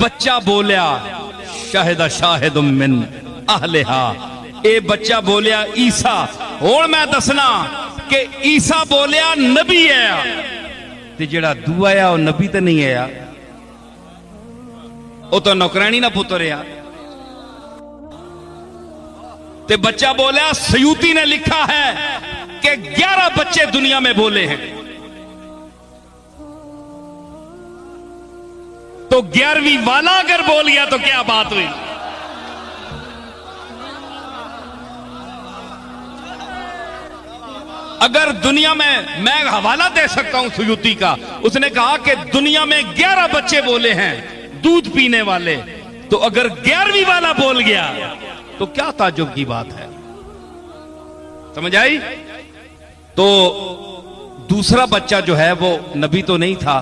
بچہ بولیا شاہد شاہد من اہلہا، اے بچہ بولیا عیسیٰ، اور میں دسنا کہ عیسیٰ بولیا نبی ہے تے جڑا دو آیا وہ نبی تے نہیں آیا، وہ تو نوکرانی نہ پتر ہے۔ تے بچہ بولیا سیوطی نے لکھا ہے کہ 11 بچے دنیا میں بولے ہیں، تو 11ویں والا اگر بول گیا تو کیا بات ہوئی؟ اگر دنیا میں حوالہ دے سکتا ہوں سیوطی کا، اس نے کہا کہ دنیا میں 11 بچے بولے ہیں دودھ پینے والے، تو اگر 11ویں والا بول گیا تو کیا تعجب کی بات ہے؟ سمجھ آئی؟ تو دوسرا بچہ جو ہے وہ نبی تو نہیں تھا،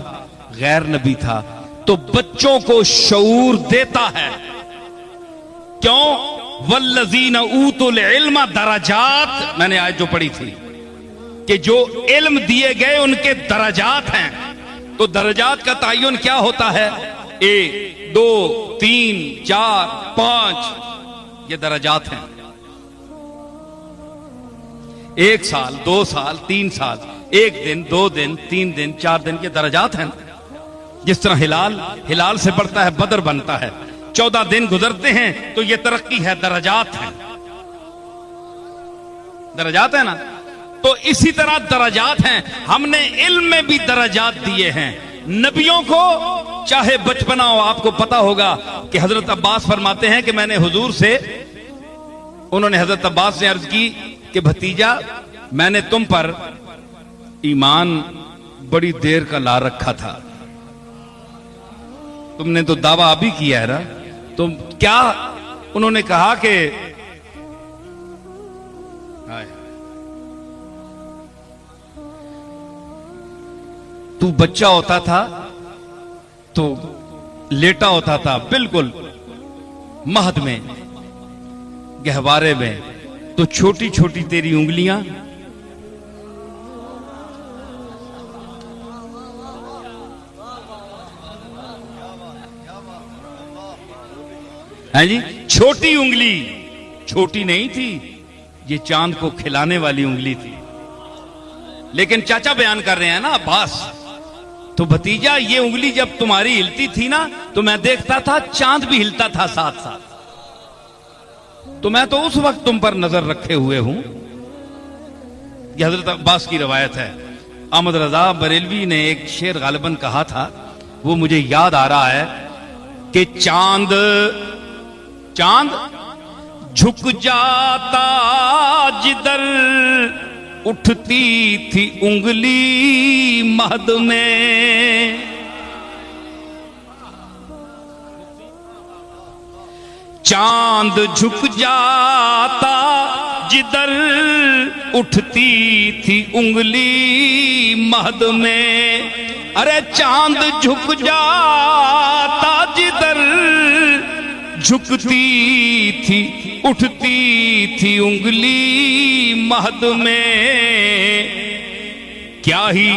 غیر نبی تھا، تو بچوں کو شعور دیتا ہے۔ کیوں؟ والذین اوتوا العلم درجات، میں نے آج جو پڑھی تھی کہ جو علم دیے گئے ان کے درجات ہیں، تو درجات کا تعین کیا ہوتا ہے؟ 1 2 3 4 5 یہ درجات ہیں۔ 1 سال 2 سال 3 سال، 1 دن 2 دن 3 دن 4 دن یہ درجات ہیں۔ جس طرح ہلال سے بڑھتا ہے بدر بنتا ہے، 14 دن گزرتے ہیں تو یہ ترقی ہے، درجات ہیں، درجات ہیں نا۔ تو اسی طرح درجات ہیں، ہم نے علم میں بھی درجات دیے ہیں نبیوں کو، چاہے بچپنا ہو۔ آپ کو پتا ہوگا کہ حضرت عباس فرماتے ہیں کہ میں نے حضور سے، انہوں نے حضرت عباس نے عرض کی کہ بھتیجا میں نے تم پر ایمان بڑی دیر کا لا رکھا تھا، تم نے تو دعویٰ ابھی کیا ہے نا، تم کیا؟ انہوں نے کہا کہ تو بچہ ہوتا تھا تو لیٹا ہوتا تھا بالکل مہد میں گہوارے میں، تو چھوٹی چھوٹی تیری انگلیاں ہیں جی، چھوٹی انگلی چھوٹی نہیں تھی، یہ چاند کو کھلانے والی انگلی تھی۔ لیکن چاچا بیان کر رہے ہیں نا عباس، تو بھتیجا یہ انگلی جب تمہاری ہلتی تھی نا تو میں دیکھتا تھا چاند بھی ہلتا تھا ساتھ ساتھ، تو میں تو اس وقت تم پر نظر رکھے ہوئے ہوں۔ یہ حضرت عباس کی روایت ہے۔ احمد رضا بریلوی نے ایک شعر غالباً کہا تھا، وہ مجھے یاد آ رہا ہے کہ چاند جھک جاتا جدھر اٹھتی تھی انگلی مہد میں، چاند جھک جاتا جدھر اٹھتی تھی انگلی مہد میں، ارے چاند جھک جاتا جدھر جھکتی تھی اٹھتی تھی انگلی مہد میں، کیا ہی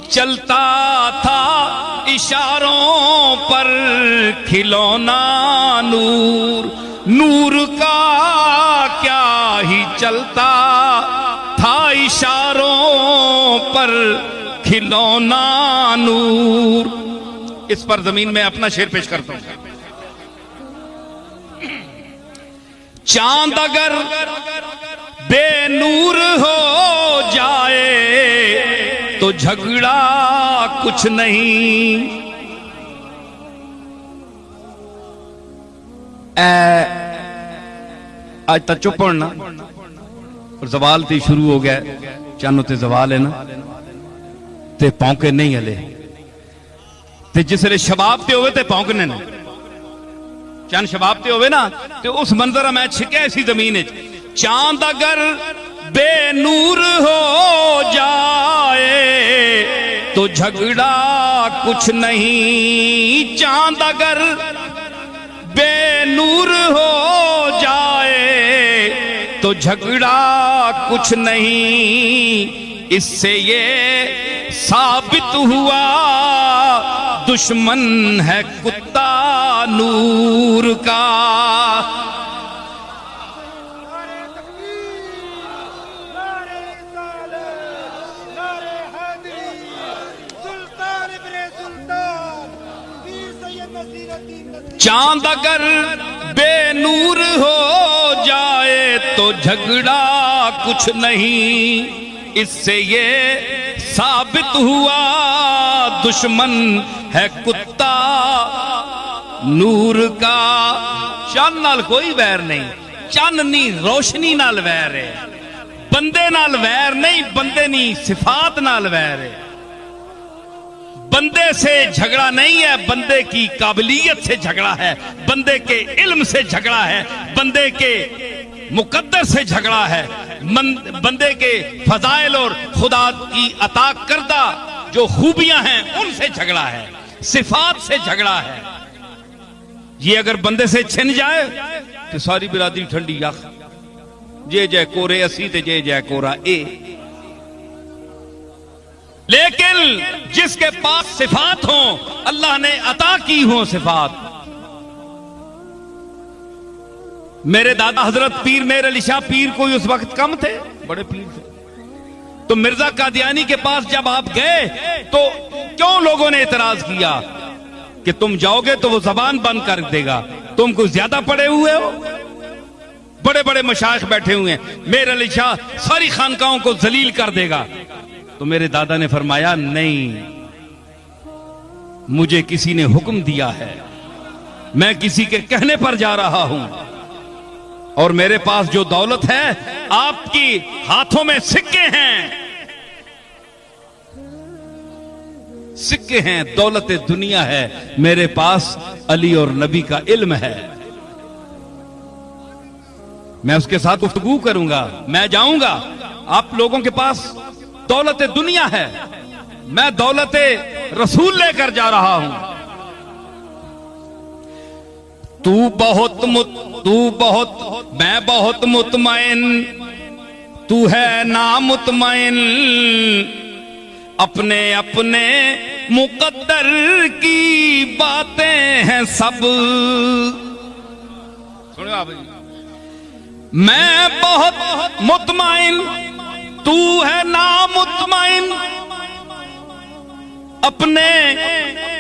چلتا تھا اشاروں پر کھلونا نور کا، کیا ہی چلتا تھا اشاروں پر کھلونا نور۔ اس پر زمین میں اپنا شعر پیش کرتا ہوں۔ چاند اگر بے نور ہو جائے تو جھگڑا کچھ نہیں، آج تک چپ پڑھنا، اور زوال تے شروع ہو گیا، چانوں تے زوال ہے نا، تے پونکے نہیں ہلے، تے جس لئے شباب تے ہوئے تے پونکنے نا، چاند شباب تے ہوئے نا، تے اس منظرہ میں چھکے ایسی زمین ہے۔ چاند اگر بے نور ہو جائے تو جھگڑا کچھ نہیں، چاند اگر بے نور ہو جائے تو جھگڑا کچھ نہیں، اس سے یہ ثابت ہوا دشمن ہے کتا نور کا. چاند اگر بے نور ہو جائے تو جھگڑا کچھ نہیں, اس سے یہ ثابت ہوا دشمن ہے کتا نور کا. چند نال کوئی ویر نہیں, چاننی روشنی نال ویر ہے, بندے نال ویر نہیں, بندے نی صفات نال ویر ہے. بندے سے جھگڑا نہیں ہے, بندے کی قابلیت سے جھگڑا ہے, بندے کے علم سے جھگڑا ہے, بندے کے مقدر سے جھگڑا ہے, بندے کے فضائل اور خدا کی عطا کردہ جو خوبیاں ہیں ان سے جھگڑا ہے, صفات سے جھگڑا ہے. یہ اگر بندے سے چھن جائے تو ساری برادری ٹھنڈی یخ, جے جے کورے اسی تے جے جے کورا اے. لیکن جس کے پاس صفات ہوں, اللہ نے عطا کی ہوں صفات. میرے دادا حضرت پیر میر علی شاہ پیر کوئی اس وقت کم تھے, بڑے پیر تھے. تو مرزا قادیانی کے پاس جب آپ گئے تو کیوں لوگوں نے اعتراض کیا کہ تم جاؤ گے تو وہ زبان بند کر دے گا, تم کو زیادہ پڑے ہوئے ہو. بڑے بڑے مشائخ بیٹھے ہوئے ہیں, میر علی شاہ ساری خانقاہوں کو ذلیل کر دے گا. تو میرے دادا نے فرمایا نہیں, مجھے کسی نے حکم دیا ہے, میں کسی کے کہنے پر جا رہا ہوں, اور میرے پاس جو دولت ہے آپ کی ہاتھوں میں سکے ہیں, سکے ہیں, دولت دنیا ہے, میرے پاس علی اور نبی کا علم ہے. میں اس کے ساتھ گفتگو کروں گا, میں جاؤں گا. آپ لوگوں کے پاس دولت دنیا ہے, میں دولت رسول لے کر جا رہا ہوں. میں بہت مطمئن, تو ہے نامطمئن, اپنے اپنے مقدر کی باتیں ہیں سب. سنو آپ, میں بہت مطمئن, تو ہے نامطمئن, اپنے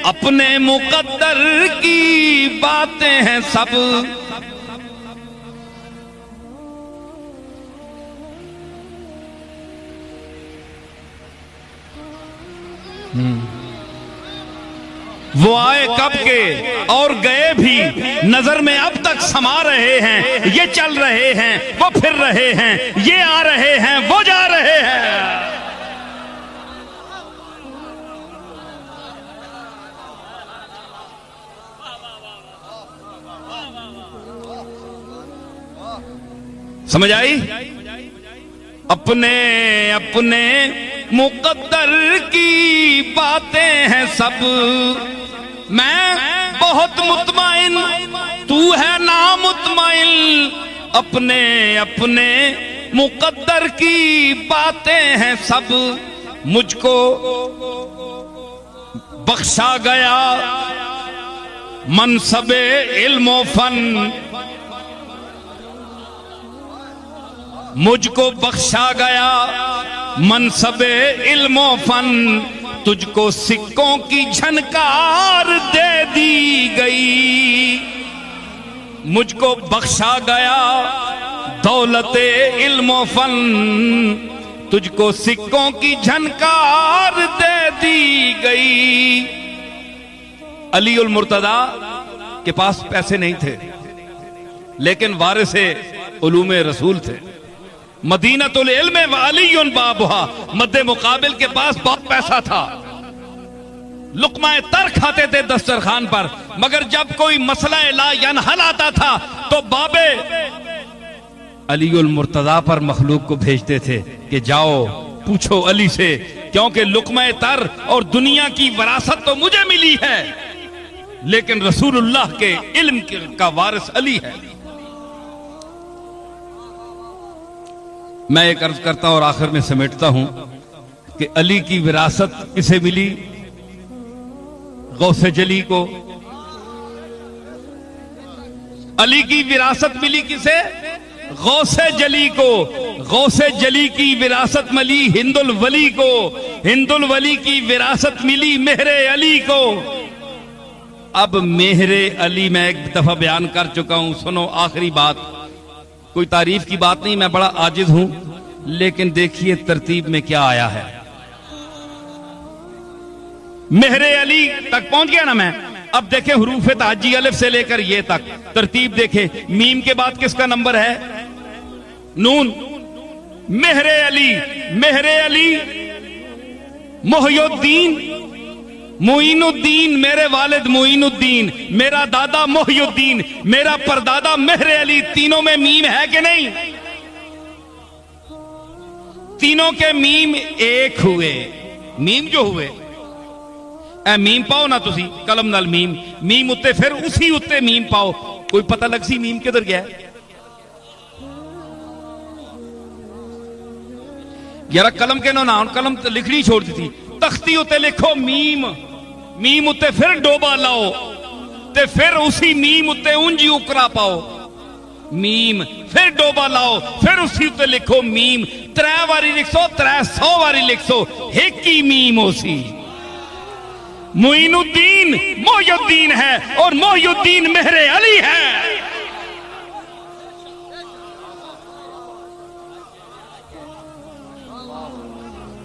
اپنے مقدر کی باتیں ہیں سب. وہ آئے کب کے اور گئے بھی, نظر میں اب تک سما رہے ہیں. یہ چل رہے ہیں, وہ پھر رہے ہیں, یہ آ رہے ہیں, وہ جا رہے ہیں. سمجھ آئی؟ اپنے اپنے مقدر کی باتیں ہیں سب. میں بہت مطمئن, تو ہے نامطمئن, اپنے اپنے مقدر کی باتیں ہیں سب. مجھ کو بخشا گیا منصب علم و فن, مجھ کو بخشا گیا منصب علم و فن, تجھ کو سکوں کی جھنکار دے دی گئی. مجھ کو بخشا گیا دولت علم و فن, تجھ کو سکوں کی جھنکار دے دی گئی. علی المرتضی کے پاس پیسے نہیں تھے, لیکن وارث علوم رسول تھے. مدینۃ العلم وعلی بابھا, مد مقابل کے پاس بہت پیسہ تھا, لقمہ تر کھاتے تھے دسترخوان پر, مگر جب کوئی مسئلہ لا ینحل آتا تھا تو بابے علی المرتضی پر مخلوق کو بھیجتے تھے کہ جاؤ پوچھو علی سے, کیونکہ لقمہ تر اور دنیا کی وراثت تو مجھے ملی ہے, لیکن رسول اللہ کے علم کا وارث علی ہے. میں ایک عرض کرتا ہوں اور آخر میں سمیٹتا ہوں. کہ علی کی وراثت کسے ملی؟ غوث جلی کو۔ علی کی وراثت ملی کسے؟ غوث جلی کو۔ غوث جلی کی وراثت ملی ہند الولی کو۔ ہند الولی کی وراثت ملی مہر علی کو۔ اب مہر علی میں ایک دفعہ بیان کر چکا ہوں، سنو آخری بات، کوئی تعریف کی بات نہیں، میں بڑا عاجز ہوں، لیکن دیکھیے ترتیب میں کیا آیا ہے۔ مہر علی تک پہنچ گیا نا میں، اب دیکھیں حروف تہجی الف سے لے کر یہ تک ترتیب دیکھیں، میم کے بعد کس کا نمبر ہے؟ نون۔ مہر علی، مہر علی محی الدین، معین الدین، میرے والد معین الدین، میرا دادا محی الدین، میرا پردادا مہر علی، تینوں میں میم ہے کہ نہیں؟ تینوں کے میم ایک ہوئے، میم جو ہوئے اے میم پاؤ نا تسی قلم نال میم، میم اتے پھر اسی اتے میم پاؤ، کوئی پتہ لگ سی میم کدھر گیا ہے؟ یارا قلم کے نام قلم لکھنی چھوڑ دی تھی، تختی اتے لکھو میم، میم اتے پھر ڈوبا لاؤ تے پھر اسی میم اتے انجی اکرا پاؤ، میم پھر ڈوبا لاؤ پھر اسی اتے لکھو میم، 3 واری لکھ سو 300 واری لکھ سو ایک ہی میم ہو سی۔ معین الدین محی الدین ہے اور محی الدین مہر علی ہے۔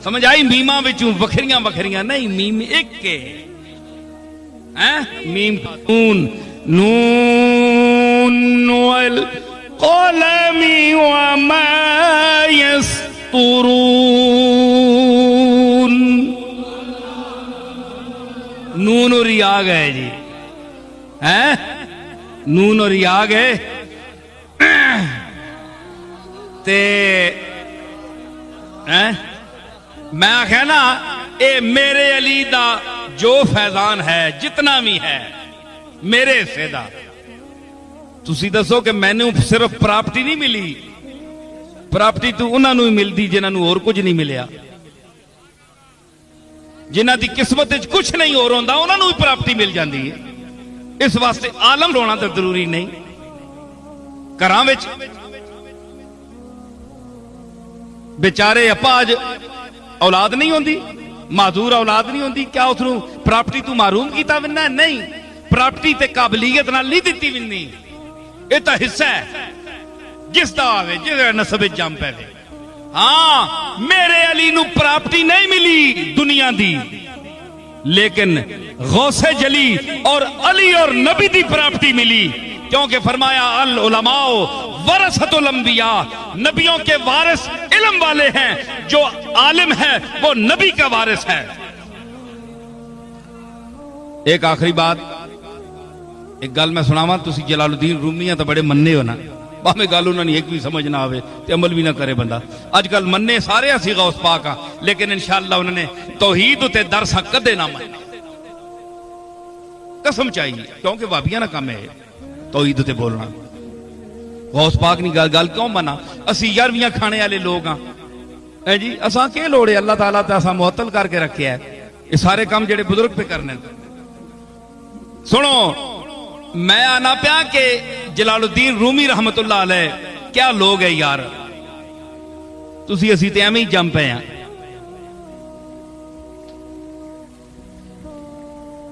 سمجھ آئی؟ میمہ وچوں وکھریاں وکھریاں نہیں، میم ایک کے میم نون، نون والقلم وما يسطرون۔ نون اور یا گئے جی، نون اور یا گئے تے میں آخیا نا اے میرے علی دا جو فیضان ہے جتنا بھی ہے میرے حصے دا، تسی دسو کہ میں نے صرف پراپرٹی نہیں ملی، پراپرٹی تو انہاں نوں ہی ملدی جنہاں نوں اور کچھ نہیں ملیا، جنہاں دی قسمت وچ کچھ نہیں اور ہوندا انہاں نوں ہی پراپرٹی مل جاندی ہے۔ اس واسطے عالم ہونا تو ضروری نہیں۔ گھراں وچ بیچارے اپا اج اولاد نہیں ہوندی، معذور اولاد نہیں ہوندی، کیا اس نوں پراپرٹی تو محروم کیتا وینا؟ نہیں، پراپرٹی تے قابلیت نال نہیں دتی وینی، یہ تو حصہ ہے جس دا آوے جس نسب جم پے۔ ہاں میرے علی نو پراپرٹی نہیں ملی دنیا دی، لیکن غوث جلی اور علی اور نبی دی پراپرٹی ملی، کیونکہ فرمایا العلماء ورثۃ الانبیاء، نبیوں کے وارث علم والے ہیں، جو عالم ہے وہ نبی کا وارث ہے۔ ایک آخری بات، ایک گل میں سناواں، تسی جلال الدین رومیاں تو بڑے مننے ہو نا، باہمیں گل انہوں نے ایک بھی سمجھ نہ آوے تے عمل بھی نہ کرے بندہ۔ آج کل مننے سارے اسی غوث پاک ہاں، لیکن انشاءاللہ انہوں نے توحید تے درس کدے نہ من، قسم چاہیے، کیونکہ وابیاں نہ کام ہے توحید تے بولنا۔ غوث پاک نہیں گل کیوں منا؟ اسی 11ویں کھانے والے لوگ ہاں جی، اساں کے لوڑے اللہ تعالیٰ تے اساں معطل کر کے رکھے ہے، یہ سارے کام جڑے بزرگ پہ کرنے۔ سنو میں آنا پیا کہ جلال الدین رومی رحمت اللہ علیہ کیا لوگ ہے یار، تسی اسی تے ایویں ہی جم پے ہیں۔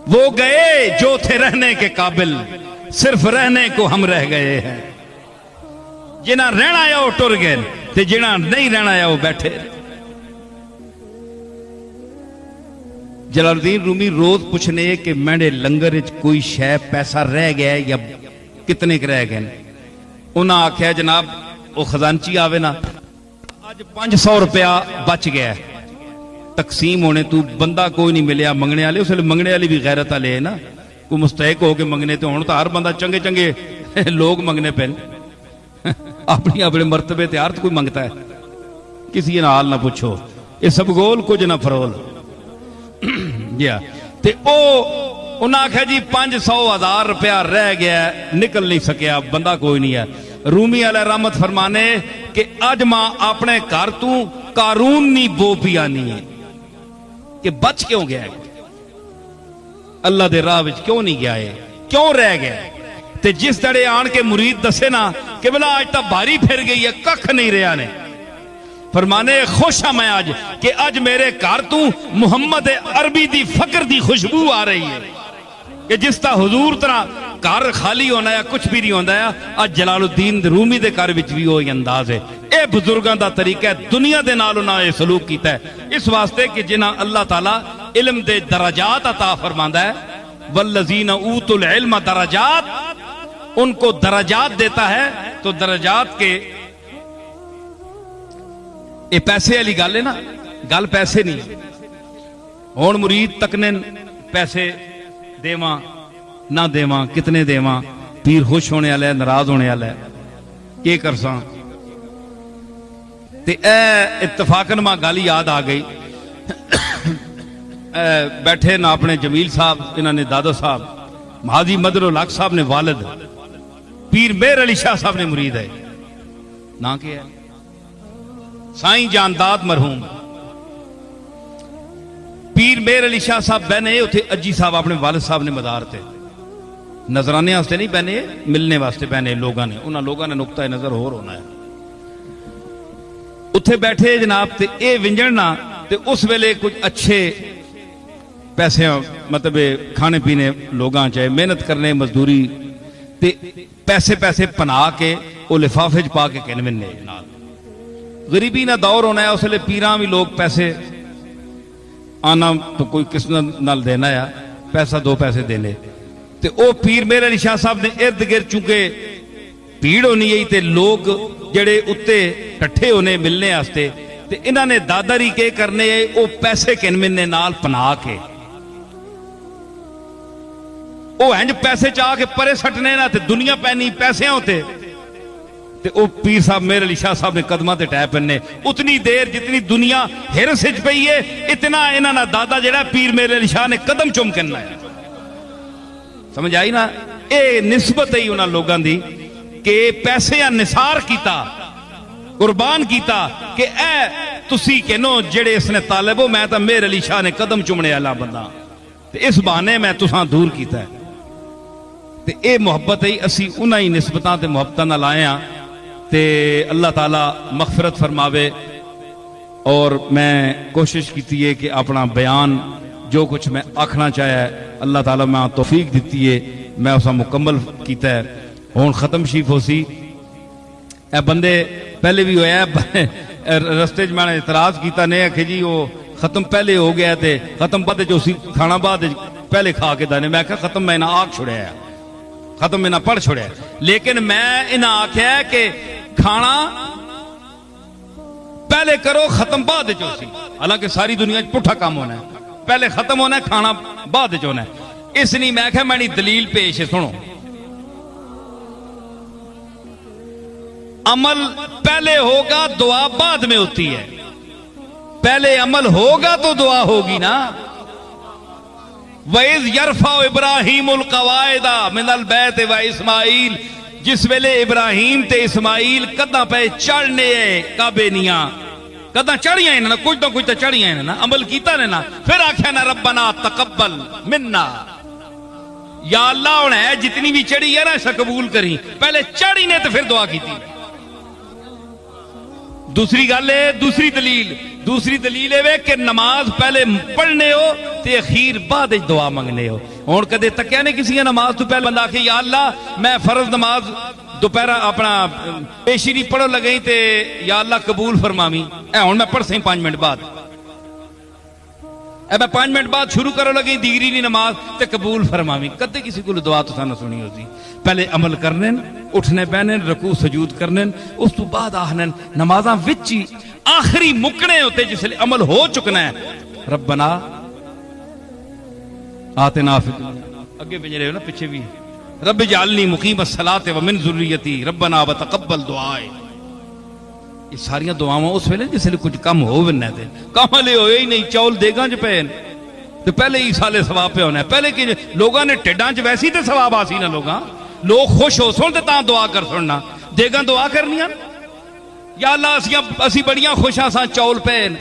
وہ گئے جو تھے رہنے کے قابل، صرف رہنے کو ہم رہ گئے ہیں، جنہ رہنا آیا وہ ٹر گئے تے جنہ نہیں رہنا آیا وہ بیٹھے۔ جلال الدین رومی روز پوچھنے کہ میرے لنگر کوئی شے پیسہ رہ گیا ہے یا کتنے کے رہ گئے؟ انہاں آکھیا جناب وہ خزانچی آوے نا، آج 500 روپیہ بچ گیا ہے، تقسیم ہونے تو بندہ کوئی نہیں ملیا منگنے والے، اس لیے منگنے والے بھی غیرت والے ہیں نا، کوئی مستحق ہو کے منگنے تو ہوں تو ہر بندہ چنگے چنگے لوگ منگنے پہ اپنی اپنے مرتبے تے ہر کوئی منگتا ہے، کسی نہ حال نہ پوچھو، یہ سب گول کچھ نہ فرول تے او انہاں آکھیا جی 500,000 روپیہ رہ گیا ہے، نکل نہیں سکیا، بندہ کوئی نہیں ہے۔ رومی علیہ رحمت فرمانے کہ اج ماں اپنے گھر تو قارون نہیں بو پی آنی ہے، کہ بچ کیوں گیا ہے, اللہ دے راہ وچ کیوں نہیں گیا ہے, کیوں رہ گیا ہے. تے جس دڑے آن کے مرید دسے نا کہ بلا آج تا بھاری پھر گئی ہے, ککھ نہیں رہا نے, فرمانے خوش ہاں میں آج کہ آج میرے گھر تو محمد عربی دی فقر دی خوشبو آ رہی ہے کہ جس تا حضور طرح گھر خالی ہونا ہے, کچھ بھی نہیں ہونا ہے. آج جلال الدین رومی دے گھر وچ بھی وہی انداز ہے. اے بزرگاں دا طریقہ ہے, دنیا دے نال انہاں نے سلوک کیتا ہے اس واسطے کہ جنہاں اللہ تعالی علم دے درجات عطا فرماندا ہے, والذین اوتوا العلم درجات, ان کو درجات دیتا ہے. تو درجات کے یہ پیسے والی گل ہے نا, گل پیسے نہیں. ہن مرید تکنے پیسے دیواں نہ دیواں, کتنے دیواں, پیر خوش ہونے والا ہے ناراض ہونے والا ہے, کی کرساں. تے اے اتفاقاً ماں گل یاد آ گئی, بیٹھے نا اپنے جمیل صاحب, انہوں نے دادا صاحب, حاجی مدر الحق صاحب نے والد, پیر مہر علی شاہ صاحب نے مرید ہے, نا کیا ہے سائیں جانداد مرحوم. پیر مہر علی شاہ صاحب بہنے اتھے اجی صاحب اپنے والد صاحب نے مدار تے, نظرانے واسطے نہیں بہنے, ملنے واسطے بہنے لوگاں نے, انہاں لوگاں نے نقطہ نظر ہور ہونا ہے. اتھے بیٹھے جناب تے اے ونجڑنا تے اس ویلے کچھ اچھے پیسے مطلب کھانے پینے لوگاں چاہے محنت کرنے مزدوری تے پیسے پنا کے وہ لفافے پا کے کہنے نال غریبی نہ دور ہونا ہے. اس لئے پیراں بھی لوگ پیسے آنا تو کوئی کس نال دینا ہے, پیسہ دو پیسے دینے. تے او پیر مہر علی شاہ صاحب نے ارد گرد چونکہ بھیڑ ہونی ہے تے لوگ جڑے اتے کٹھے ہونے ملنے واسطے, تے انہاں نے داداری کے کرنے او پیسے کنمنے نال پنا کے او ہنج پیسے چاہ کے پرے سٹنے نا تے دنیا پینی پیسے ہوتے تے او پیر صاحب مہر علی شاہ صاحب نے قدمہ تے ٹائپ پنے اتنی دیر جتنی دنیا ہر سج پئی ہے اتنا انہاں نا دادا جڑا پیر مہر علی شاہ نے قدم چم کرنا ہے. سمجھ آئی نا, اے نسبت ہی انہاں لوگاں دی کہ پیسے یا نثار کیتا, قربان کیتا کہ اے تسی کہنو جڑے اس نے طالب ہو, میں تا مہر علی شاہ نے قدم چمنے والا بندہ, تے اس بہانے میں تساں دور کیتا ہے. تے اے محبت ہے اسی انہاں ہی نسبتاں تے محبتاں نال آئے ہاں. تے اللہ تعالی مغفرت فرماوے. اور میں کوشش کیتی ہے کہ اپنا بیان جو کچھ میں آکھنا چاہیا ہے اللہ تعالی میں توفیق دیتی ہے, میں اسا مکمل کیتا ہے. ہون ختم شریف ہو سی, اے بندے پہلے بھی ہویا ہے رستے میں نے اعتراض کیتا نہیں کہ جی وہ ختم پہلے ہو گیا تے ختم بعد جو سی کھانا بعد پہلے کھا کے دانے, میں کہا ختم میں نہ آگ چھڑیا ہے, ختم میں نہ پڑھ چھڑیا ہے. لیکن میں انہاں آکھیا ہے کہ کھانا پہلے کرو ختم بعد جو سی, حالانکہ ساری دنیا پٹھا کام ہونا ہے, پہلے ختم ہونا ہے کھانا بعد جو ہونا ہے. اس نہیں میں کہا میں نے دلیل پیش ہے, سنو. عمل پہلے ہوگا دعا بعد میں ہوتی ہے, پہلے عمل ہوگا تو دعا ہوگی نا. وَإِذْ يَرْفَعُ إِبْرَاهِيمُ الْقَوَائِدَ مِنَ الْبَيْتِ وَإِسْمَاعِيلُ, جس ویلے ابراہیم تے اسماعیل کداں پہ چڑھنے کعبے نیاں, کداں چڑھیاں ہیں نا, کچھ تو کچھ تو چڑھیاں ہیں نا, عمل کیتا نے نا. پھر آکھیا نا ربنا تقبل منا, یا اللہ انہیں جتنی بھی چڑھی ہے نا ایسا قبول کریں. پہلے چڑھی نے تو پھر دعا کی تھی. دوسری گل ہے, دوسری دلیل ہے کہ نماز پہلے پڑھنے ہو تے اخیر بعد دعا منگنے ہو. ہوں کدے تکیا نے کسی نماز تو پہلے بندہ آخے یا اللہ میں فرض نماز دوپہر اپنا پیشی نہیں پڑھو لگئی تے یا اللہ قبول فرماویں, اے ہوں میں پڑھ سہیں 5 منٹ بعد, اے میں 5 منٹ بعد شروع کرو لگئی دیگری نہیں نماز تے قبول فرماویں. کدے کسی کو دعا تو نہ سنی ہوتی. پہلے عمل کرنے, اٹھنے بہنے, رکوع سجود کرنے, اس تو بعد آہنے نمازاں وچی آخری مکنے ہوتے جس لئے عمل ہو چکنا ہے. ربنا آتنا فی الدنیا, اگے بھیج رہے ہو نا پیچھے بھی, رب اجعلنی مقیم الصلاۃ ومن ذریتی ربنا وتقبل دعائے. یہ ساریاں دعاواں اس ویلے جس لئے کچھ کم ہو بھی نہ دے, کم لے ہوئے ہی نہیں, چول دے گاں جو پہن تو پہلے ہی سالے ثواب پہ ہونا ہے. پہلے کہ لوگاں نے ٹھڈاں چ ویسی تے ثواب آسی نہ, لوگاں لوگ خوش ہو سن تے تاں دعا کر سننا, دے گاں دعا کرنیاں یا اللہ اسی بڑیاں خوش ہاں ساں چول پہن.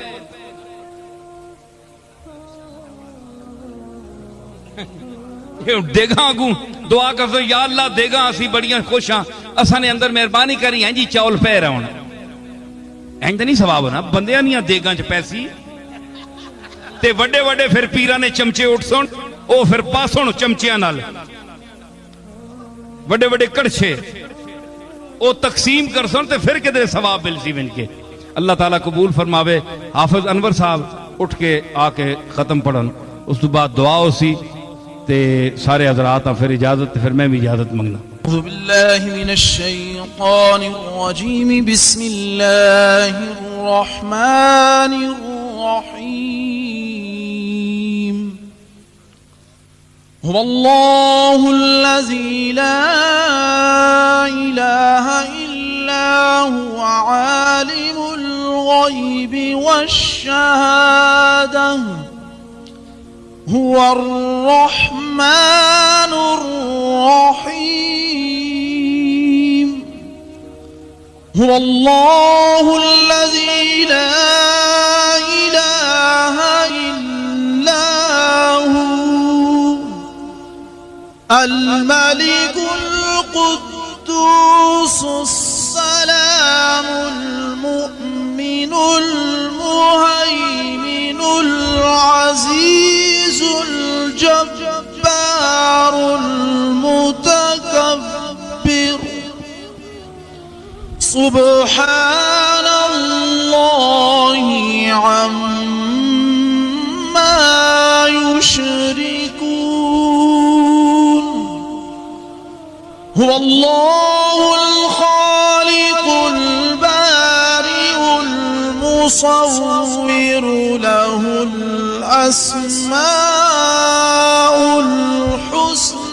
دیگاں اگوں دعا کر دو یا اللہ دیگاں اسی بڑیاں خوش ہاں اساں نے اندر مہربانی کری ہیں جی چاول پہ رہن اینج تے نہیں ثواب ہونا بندیاں نہیں دیگاں چ پیسی تے وڈے وڈے پھر پیراں نے چمچے اٹھ سن او پھر پاسن چمچیاں نال وڈے وڈے کڑچھے او تقسیم کر سن تے پھر کدے ثواب مل سی ون کے اللہ تعالیٰ قبول فرماوے حافظ انور صاحب اٹھ کے آ کے ختم پڑھن اس تو بعد دعا ہو سی تے سارے حضرات پھر اجازت پھر میں بھی اجازت منگنا اعوذ باللہ من الشیطان الرجیم بسم اللہ الرحمن الرحیم هو اللہ الذی لا الہ الا هو عالم الغیب والشہادہ هو الرحمن الرحیم هو اللہ الذی لا الہ الا هو الملك القدوس السلام المؤمن المهيمن العزيز الجبار المتكبر سبحان الله عما يشركون هو الله الخالق البارئ المصور له الأسماء الحسنى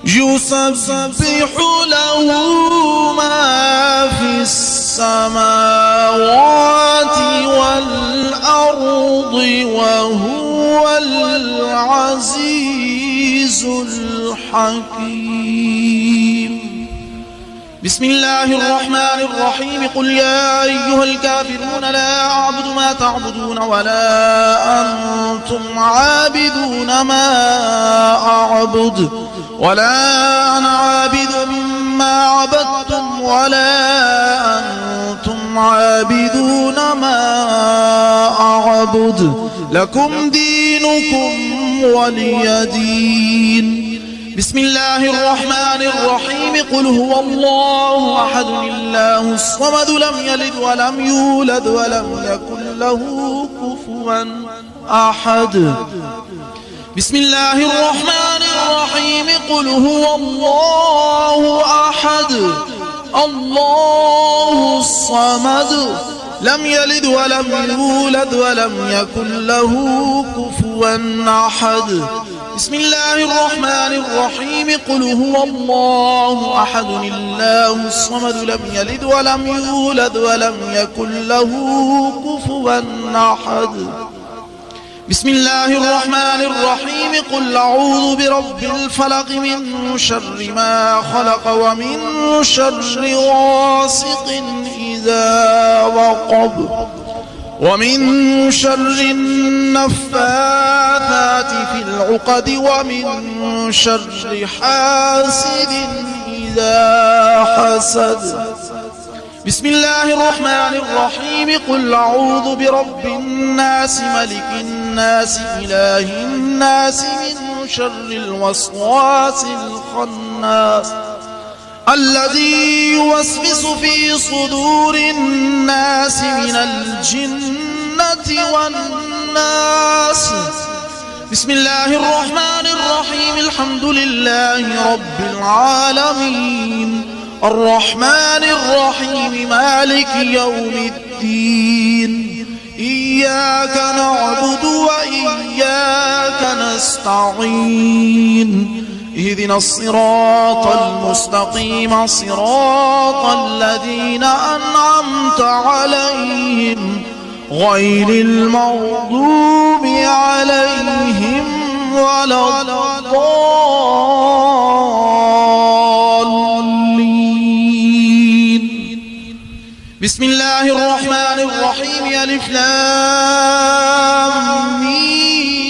يسبح له ما في السماوات والأرض وهو العزيز الحكيم بسم الله الرحمن الرحيم قل يا أيها الكافرون لا أعبد ما تعبدون ولا أنتم عابدون ما أعبد ولا أنا عابد ما عبدتم ولا أنتم عابدون ما أعبد لكم دينكم ولي دين بسم الله الرحمن الرحيم قل هو الله أحد الله الصمد لم يلد ولم يولد ولم يكن له كفوا أحد بسم الله الرحمن الرحيم قل هو الله أحد الله الصمد لم يلد ولم يولد ولم يكن له كفوا أحد بسم الله الرحمن الرحيم قل هو الله أحد الله الصمد لم يلد ولم يولد ولم يكن له كفوا أحد بسم الله الرحمن الرحيم قل أعوذ برب الفلق من شر ما خلق ومن شر غاسق إذا وقب ومن شر النفاثات في العقد ومن شر حاسد إذا حسد بسم الله الرحمن الرحيم قل أعوذ برب الناس ملك الناس إله الناس من شر الوسواس الخناس الذي يوسوس في صدور الناس من الجنة والناس بسم الله الرحمن الرحيم الحمد لله رب العالمين الرحمن الرحيم مالك يوم الدين إياك نعبد وإياك نستعين اهدنا الصراط المستقيم صراط الذين أنعمت عليهم غير المغضوب عليهم ولا الضالين بسم الله الرحمن الرحيم ألف لام ميم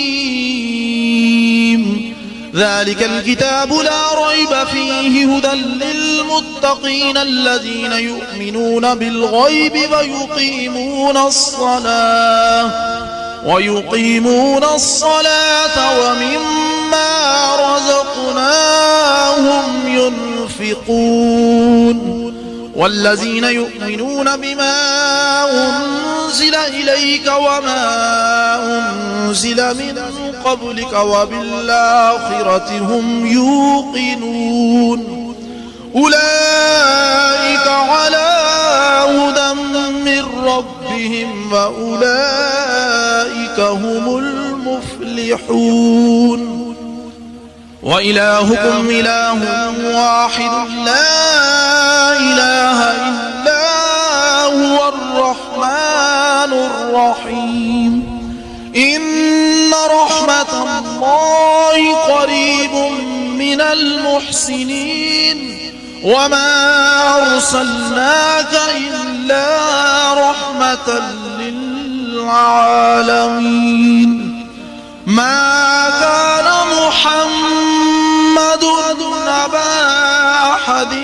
ذلك الكتاب لا ريب فيه هدى للمتقين الذين يؤمنون بالغيب ويقيمون الصلاة ومما رزقناهم ينفقون والذين يؤمنون بما أنزل إليك وما أنزل من قبلك وبالآخرة هم يوقنون أولئك على هدى من ربهم وأولئك هم المفلحون وإلهكم إله واحد لا إله إلا هو الرحمن الرحيم إن رحمة الله قريب من المحسنين وما أرسلناك إلا رحمة للعالمين ما كان محمد أبا أحد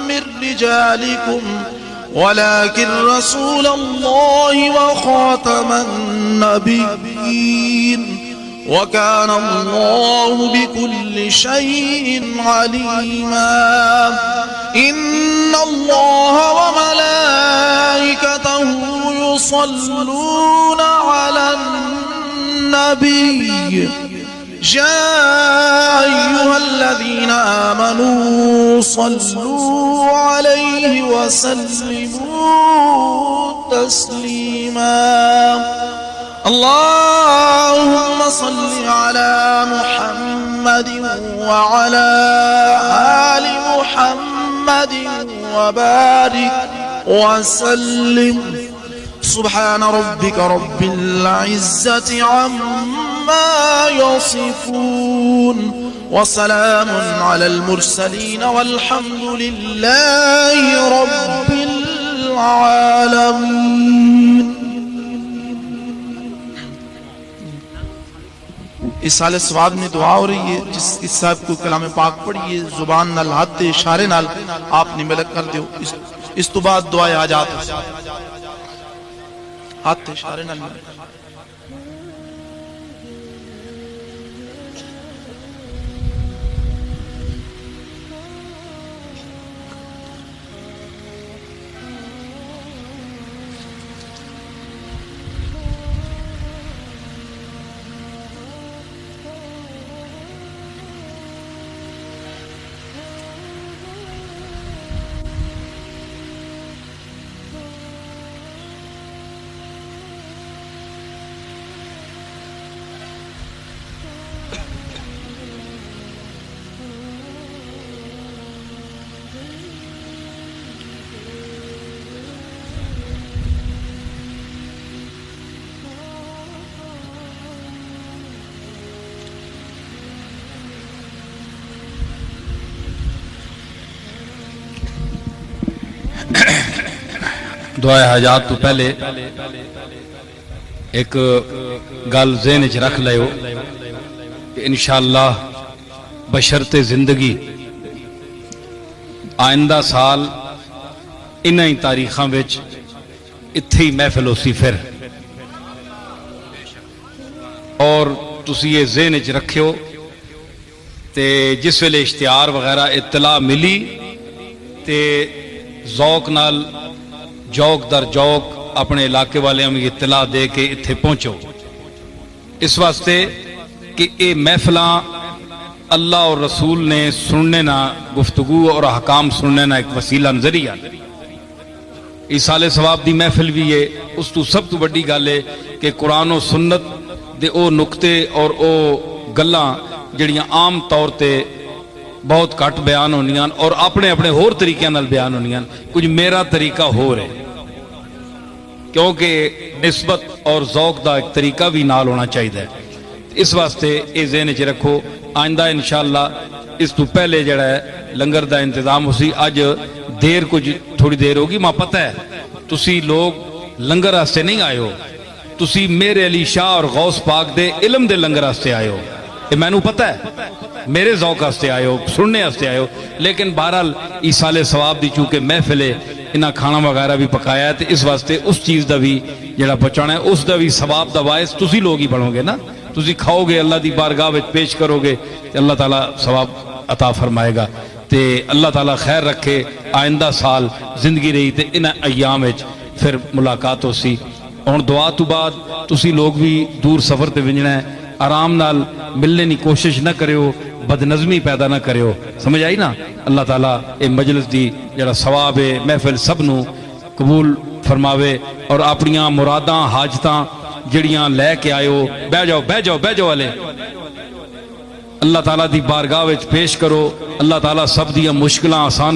من رجالكم ولكن رسول الله وخاتم النبيين وكان الله بكل شيء عليما إن الله وملائكته يصلون على النبي يا أيها الذين آمنوا صلوا عليه وسلموا تسليما اللهم صل على محمد وعلى آل محمد وبارك وسلم سبحان ربك رب العزة عما يصفون وسلام على المرسلين والحمد لله رب العالمين. اس سال ثواب میں دعا ہو رہی ہے جس صاحب کو کلام پاک پڑھیے زبان نال ہاتھ اشارے نال آپ نے ملک کر دیو اس تو بعد دعائے حاجات ہاتھ اشارے نال دعائے حاجات تو پہلے ایک گل ذہن وچ رکھ لیو کہ انشاءاللہ بشرط زندگی آئندہ سال انہاں ہی تاریخاں وچ اتھے ہی محفل ہوسی پھر اور تسی یہ ذہن وچ رکھیو تے جس ویلے اشتہار وغیرہ اطلاع ملی تے ذوق نال جوک در جوک اپنے علاقے والے ہمیں اطلاع دے کے اتھے پہنچو اس واسطے کہ اے محفلاں اللہ اور رسول نے سننے نہ گفتگو اور احکام سننے نہ ایک وسیلہ ذریعہ اس سال ثواب دی محفل بھی ہے اس تو سب تو بڑی گل ہے کہ قرآن و سنت دے او نقطے اور او گلاں جڑیاں عام طور تے بہت کٹ بیان ہونیاں اور اپنے اپنے ہور طریقے نال بیان ہونیاں کچھ میرا طریقہ ہو رہے کیونکہ نسبت اور ذوق دا ایک طریقہ بھی نال ہونا چاہیے اس واسطے اے ذہن وچ رکھو آئندہ انشاءاللہ اس تو پہلے جڑا ہے لنگر دا انتظام ہو سی اج دیر کچھ تھوڑی دیر ہوگی ماں پتہ ہے تسی لوگ لنگر واسطے نہیں آئے ہو تسی میرے علی شاہ اور غوث پاک دے علم دے لنگر واسطے آئے ہو یہ میں نو پتہ ہے میرے ذوق واسطے آئے ہو سننے واسطے آئے ہو لیکن بہرحال ایصال ثواب دی چونکہ محفل ہے انہاں کھانا وغیرہ بھی پکایا ہے تو اس واسطے اس چیز دا بھی جڑا پہنچانا ہے اس دا بھی ثواب دا باعث تسی لوگ ہی بنو گے نا تسی کھاؤ گے اللہ دی بارگاہ وچ پیش کرو گے تو اللہ تعالیٰ ثواب عطا فرمائے گا تے اللہ تعالیٰ خیر رکھے آئندہ سال زندگی رہی تے انہاں ایام وچ پھر ملاقات ہو سی اور دعا تو بعد تسی لوگ بھی دور سفر تے ونجنا ہے آرام نال ملنے کی کوشش نہ کریو بد نظمی پیدا نہ کریو سمجھ آئی نا اللہ تعالیٰ اے مجلس دی جڑا ثواب ہے محفل سب نو قبول فرماوے اور اپنیاں مراداں حاجتاں جڑیاں لے کے آئے ہو بہ جاؤ والے اللہ تعالیٰ دی بارگاہ وچ پیش کرو اللہ تعالیٰ سب دیاں مشکلاں آسان